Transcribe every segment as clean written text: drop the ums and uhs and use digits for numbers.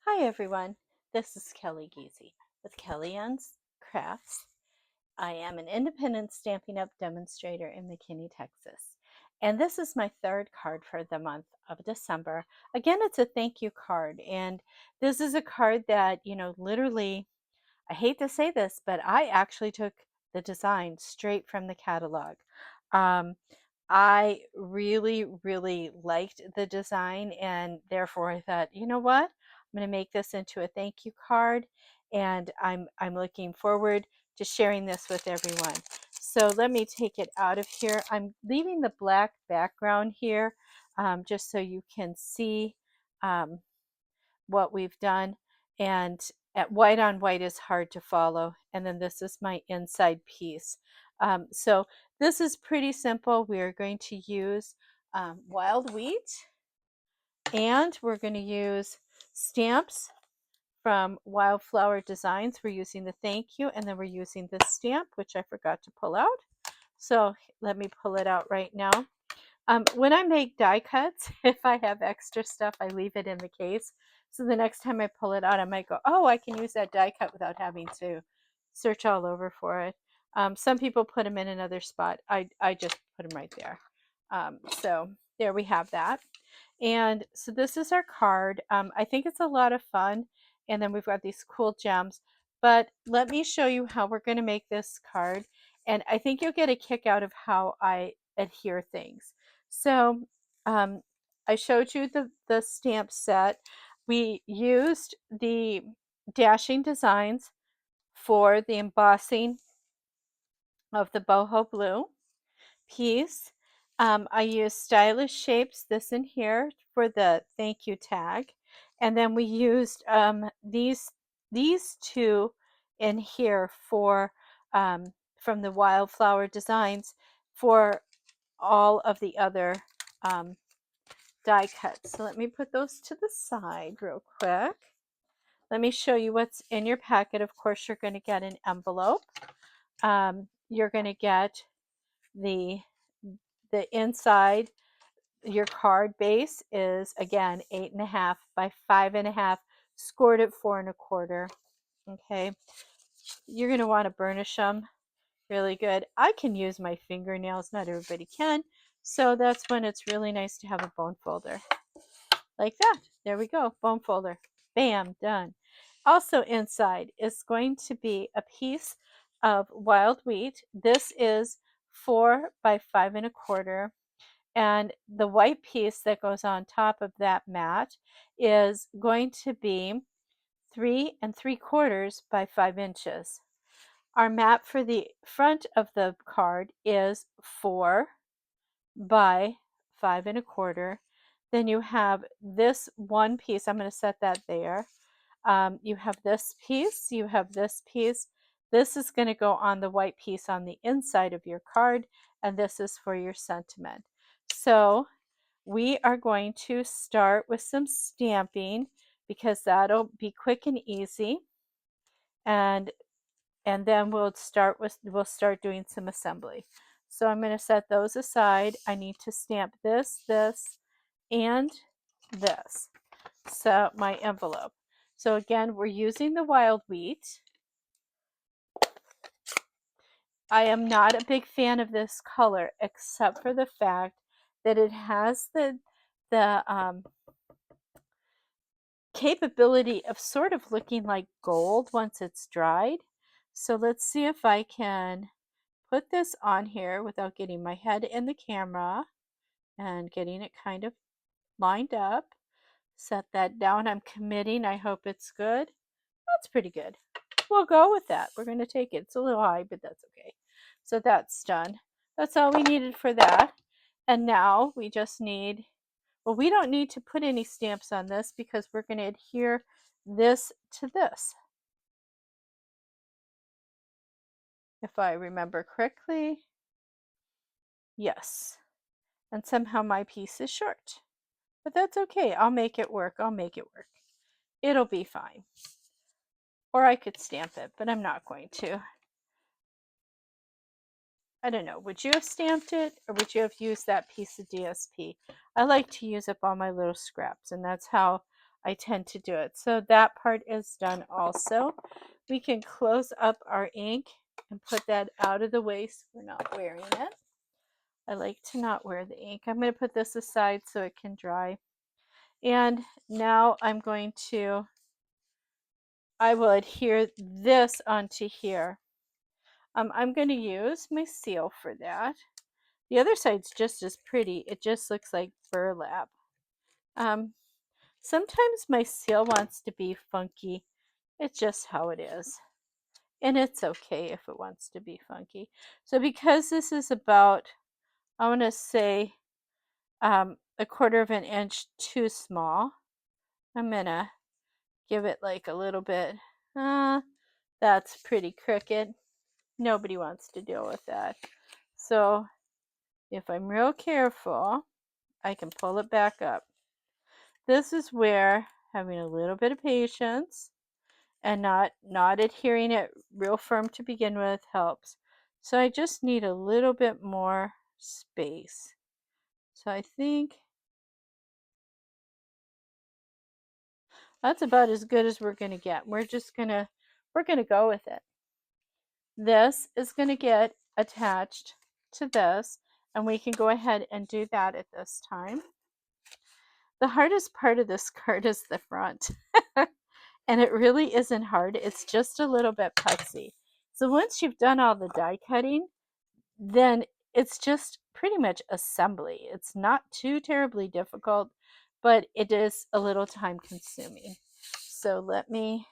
Hi everyone, this is Kelly Giese with Kellyanne's Crafts. I am an independent Stampin' Up! Demonstrator in McKinney, Texas. And this is my third card for the month of December. Again, it's a thank you card. And this is a card that, literally, I hate to say this, but I actually took the design straight from the catalog. Um, I really, really liked the design, and therefore I thought, you know what? I'm going to make this into a thank you card, and I'm looking forward to sharing this with everyone. So let me take it out of here. I'm leaving the black background here just so you can see um, what we've done. And at white on white is hard to follow. And then this is my inside piece. So this is pretty simple. We are going to use wild wheat, and we're going to use stamps from Wildflower Designs. We're using the thank you, and then we're using this stamp, which I forgot to pull out. So let me pull it out right now. When I make die cuts, if I have extra stuff, I leave it in the case. So the next time I pull it out, I might go, oh, I can use that die cut without having to search all over for it. Some people put them in another spot. I just put them right there. So there we have that. And so this is our card. I think it's a lot of fun. And then we've got these cool gems. But let me show you how we're going to make this card. And I think you'll get a kick out of how I adhere things. So I showed you the stamp set. We used the dashing designs for the embossing of the Boho Blue piece. I used stylish shapes, this in here, for the thank you tag. And then we used these two in here for from the Wildflower Designs for all of the other um, die cuts. So let me put those to the side real quick. Let me show you what's in your packet. Of course, you're going to get an envelope. You're going to get the inside. Your card base is, again, 8.5 by 5.5, scored at 4.25. Okay, you're going to want to burnish them really good. I can use my fingernails, not everybody can, so that's when it's really nice to have a bone folder like that. There we go, bone folder. Bam, done. Also inside is going to be a piece of wild wheat. This is 4 by 5.25. And the white piece that goes on top of that mat is going to be 3 3/4 by 5 inches. Our mat for the front of the card is 4 by 5.25. Then you have this one piece. I'm going to set that there. You have this piece. You have this piece. This is going to go on the white piece on the inside of your card, and this is for your sentiment. So we are going to start with some stamping because that'll be quick and easy. And then we'll start doing some assembly. So I'm going to set those aside. I need to stamp this, and this. So my envelope. So again, we're using the wild wheat. I am not a big fan of this color, except for the fact that it has the capability of sort of looking like gold once it's dried. So let's see if I can put this on here without getting my head in the camera and getting it kind of lined up. Set that down. I'm committing. I hope it's good. That's pretty good. We'll go with that. We're going to take it. It's a little high, but that's okay. So that's done. That's all we needed for that. And now we just need, well, we don't need to put any stamps on this because we're going to adhere this to this, if I remember correctly. Yes. And somehow my piece is short. But that's okay. I'll make it work. I'll make it work. It'll be fine. Or I could stamp it, but I'm not going to. I don't know. Would you have stamped it, or would you have used that piece of DSP? I like to use up all my little scraps, and that's how I tend to do it. So that part is done also. We can close up our ink and put that out of the way so we're not wearing it. I like to not wear the ink. I'm going to put this aside so it can dry. And now I will adhere this onto here. I'm going to use my seal for that. The other side's just as pretty. It just looks like burlap. Sometimes my seal wants to be funky. It's just how it is. And it's okay if it wants to be funky. So because this is about, I want to say, a quarter of an inch too small, I'm going to give it like a little bit. That's pretty crooked. Nobody wants to deal with that. So if I'm real careful, I can pull it back up. This is where having a little bit of patience and not adhering it real firm to begin with helps. So I just need a little bit more space. So I think that's about as good as we're going to get. We're going to go with it. This is going to get attached to this, and we can go ahead and do that at this time. The hardest part of this card is the front. And it really isn't hard. It's just a little bit putsy. So once you've done all the die cutting, then it's just pretty much assembly. It's not too terribly difficult, but it is a little time consuming. So let me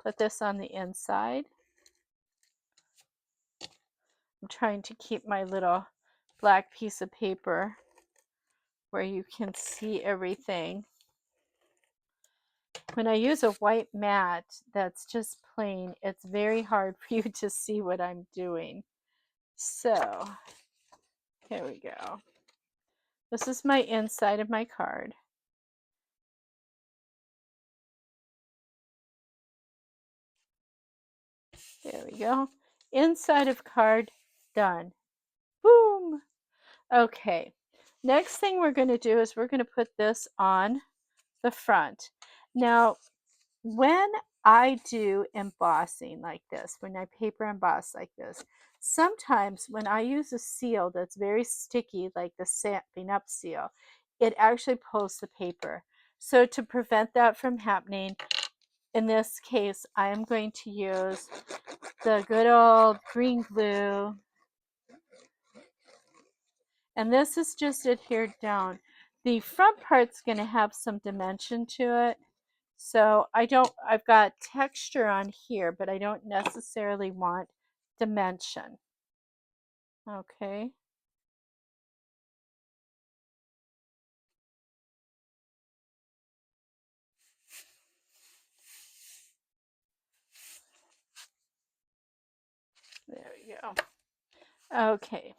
put this on the inside. I'm trying to keep my little black piece of paper where you can see everything. When I use a white mat that's just plain, it's very hard for you to see what I'm doing. So here we go. This is my inside of my card. There we go. Inside of card, done. Boom. Okay. Next thing we're going to do is we're going to put this on the front. Now, when I do embossing like this, when I paper emboss like this, sometimes when I use a seal that's very sticky, like the Stampin' Up seal, it actually pulls the paper. So to prevent that from happening, in this case, I am going to use the good old green glue. And this is just adhered down. The front part's going to have some dimension to it. So I've got texture on here, but I don't necessarily want dimension. Okay. There we go. Okay.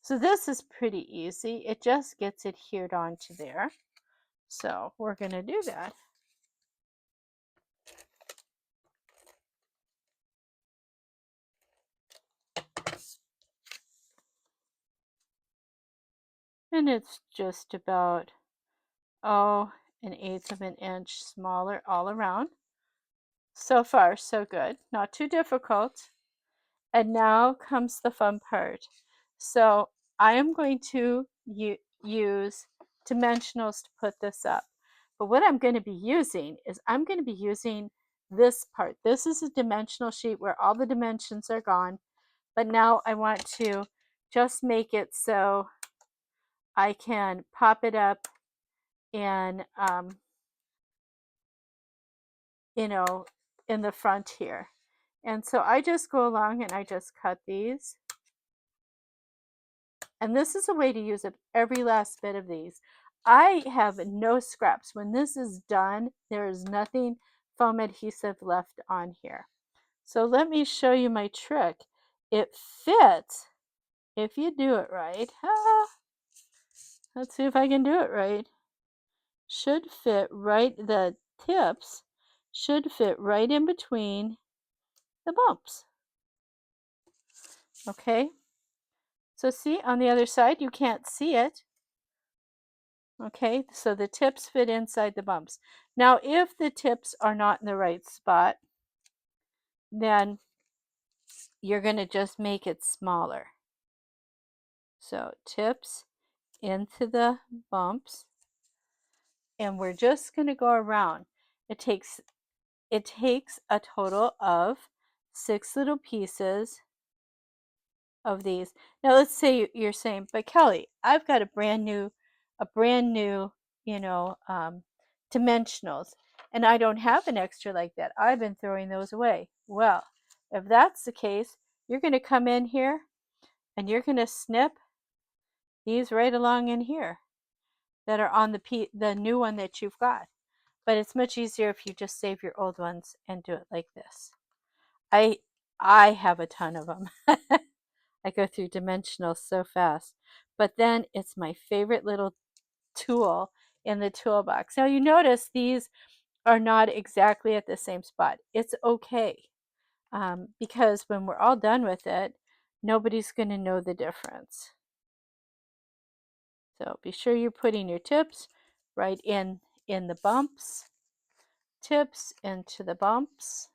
So this is pretty easy. It just gets adhered onto there. So we're going to do that. And it's just about, an eighth of an inch smaller all around. So far, so good. Not too difficult. And now comes the fun part. So I am going to use dimensionals to put this up. But what I'm going to be using is I'm going to be using this part. This is a dimensional sheet where all the dimensions are gone. But now I want to just make it so I can pop it up and, in the front here. And so I just go along and I just cut these. And this is a way to use up every last bit of these. I have no scraps. When this is done, there is nothing foam adhesive left on here. So let me show you my trick. It fits if you do it right. Let's see if I can do it right. Should fit right, the tips should fit right in between the bumps. Okay, so see on the other side, you can't see it, Okay, so the tips fit inside the bumps. Now, if the tips are not in the right spot, then you're going to just make it smaller. So tips into the bumps, and we're just going to go around. It takes a total of 6 little pieces of these. Now let's say you're saying, but Kelly, I've got a brand new, you know, dimensionals, and I don't have an extra like that. I've been throwing those away. Well, if that's the case, you're going to come in here and you're going to snip these right along in here that are on the new one that you've got. But it's much easier if you just save your old ones and do it like this. I have a ton of them. I go through dimensionals so fast. But then it's my favorite little tool in the toolbox. Now you notice these are not exactly at the same spot. It's okay, because when we're all done with it, nobody's going to know the difference. So be sure you're putting your tips right in the bumps. Tips into the bumps.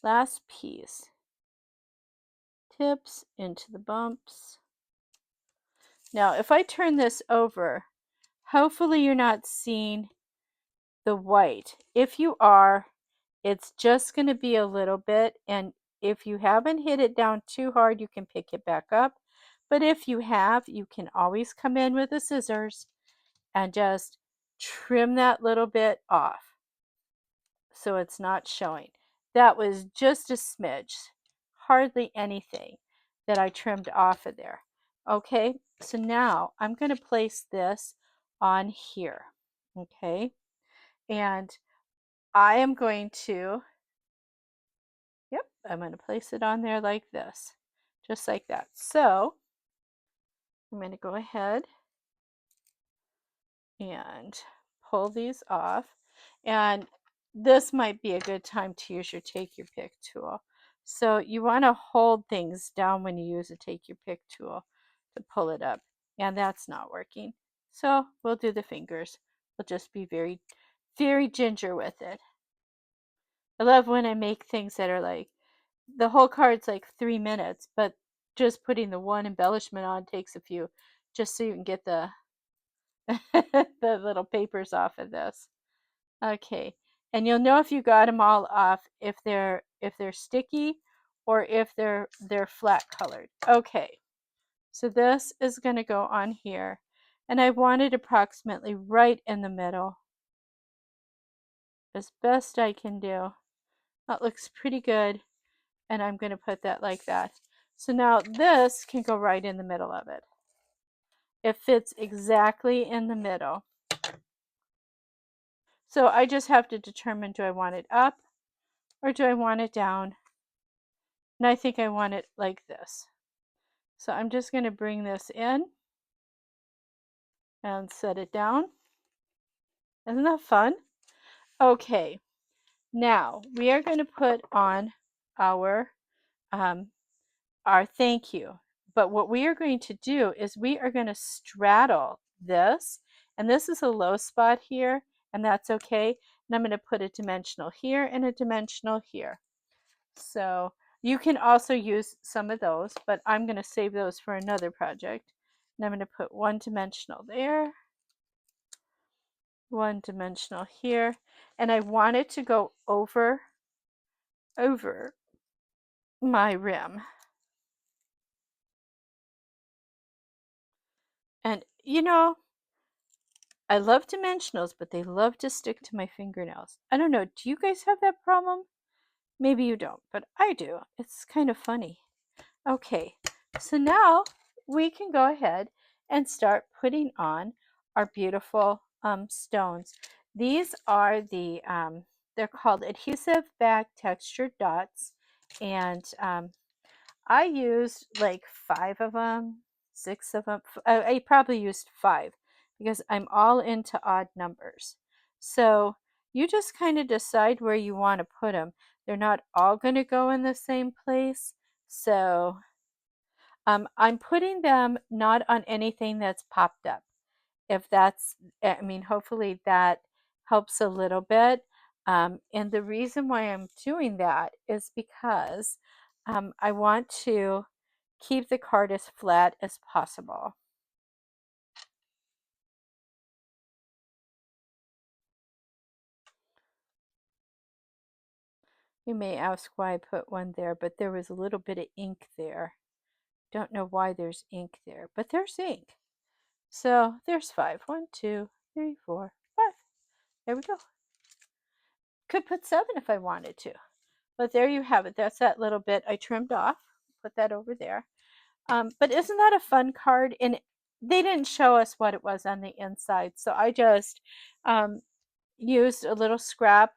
Last piece. Tips into the bumps. Now, if I turn this over, hopefully you're not seeing the white. If you are, it's just going to be a little bit, and if you haven't hit it down too hard, you can pick it back up. But if you have, you can always come in with the scissors and just trim that little bit off so it's not showing. That was just a smidge, hardly anything that I trimmed off of there. Okay, so now I'm going to place this on here. Okay, and I am going to, yep, I'm going to place it on there like this, just like that. So I'm going to go ahead and pull these off. And this might be a good time to use your take your pick tool. So you want to hold things down when you use a take your pick tool to pull it up. And that's not working. So we'll do the fingers. We'll just be very, very ginger with it. I love when I make things that are like, the whole card's like 3 minutes, but just putting the one embellishment on takes a few, just so you can get the the little papers off of this. Okay, and you'll know if you got them all off if they're sticky or if they're flat colored. Okay, so this is going to go on here, and I want it approximately right in the middle, as best I can do. That looks pretty good, and I'm going to put that like that. So now this can go right in the middle of it. It fits exactly in the middle. So I just have to determine, do I want it up or do I want it down? And I think I want it like this. So I'm just going to bring this in and set it down. Isn't that fun? Okay, now we are going to put on our thank you. But what we are going to do is we are going to straddle this, and this is a low spot here, and that's okay. And I'm going to put a dimensional here and a dimensional here. So you can also use some of those, but I'm going to save those for another project. And I'm going to put one dimensional there, one dimensional here, and I want it to go over my rim. And you know, I love dimensionals, but they love to stick to my fingernails. I don't know, do you guys have that problem? Maybe you don't, but I do. It's kind of funny. Okay, so now we can go ahead and start putting on our beautiful stones. These are they're called Adhesive Bag Textured Dots, and I used like 5 of them, 6 of them. I probably used 5 because I'm all into odd numbers. So you just kind of decide where you want to put them. They're not all going to go in the same place. So I'm putting them not on anything that's popped up. if that's, I mean, hopefully that helps a little bit. And the reason why I'm doing that is because I want to keep the card as flat as possible. You may ask why I put one there, but there was a little bit of ink there. Don't know why there's ink there, but there's ink. So there's 5. 1, 2, 3, 4, 5. There we go. Could put 7 if I wanted to. But there you have it. That's that little bit I trimmed off. Put that over there. But isn't that a fun card? And they didn't show us what it was on the inside. So I just um, used a little scrap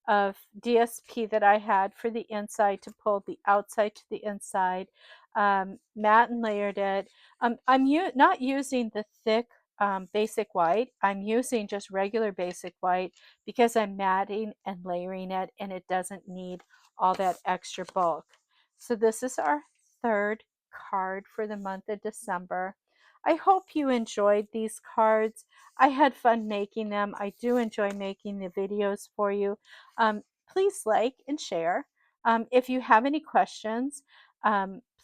of DSP that I had for the inside to pull the outside to the inside. Matte and layered it. I'm not using the thick basic white. I'm using just regular basic white because I'm matting and layering it, and it doesn't need all that extra bulk. So this is our third card for the month of December. I hope you enjoyed these cards. I had fun making them. I do enjoy making the videos for you. Please like and share. If you have any questions,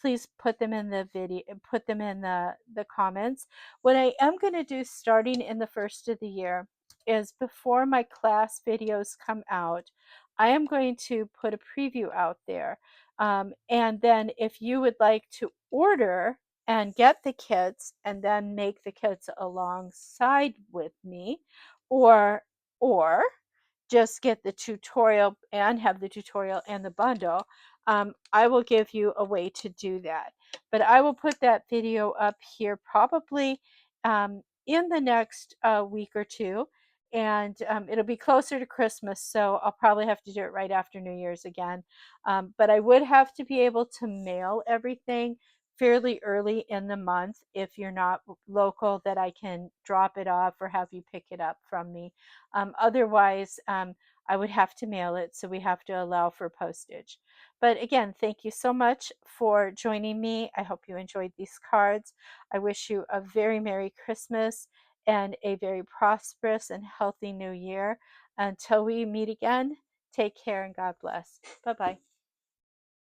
please put them in the video, put them in the comments. What I am going to do starting in the first of the year is before my class videos come out, I am going to put a preview out there. And then if you would like to order and get the kits and then make the kits alongside with me, or just get the tutorial and have the tutorial and the bundle, I will give you a way to do that. But I will put that video up here probably in the next week or two, and it'll be closer to Christmas, so I'll probably have to do it right after New Year's again. But I would have to be able to mail everything fairly early in the month if you're not local, that I can drop it off or have you pick it up from me. Otherwise, I would have to mail it, so we have to allow for postage. But again, thank you so much for joining me. I hope you enjoyed these cards. I wish you a very Merry Christmas and a very prosperous and healthy New Year. Until we meet again, take care and God bless. Bye-bye.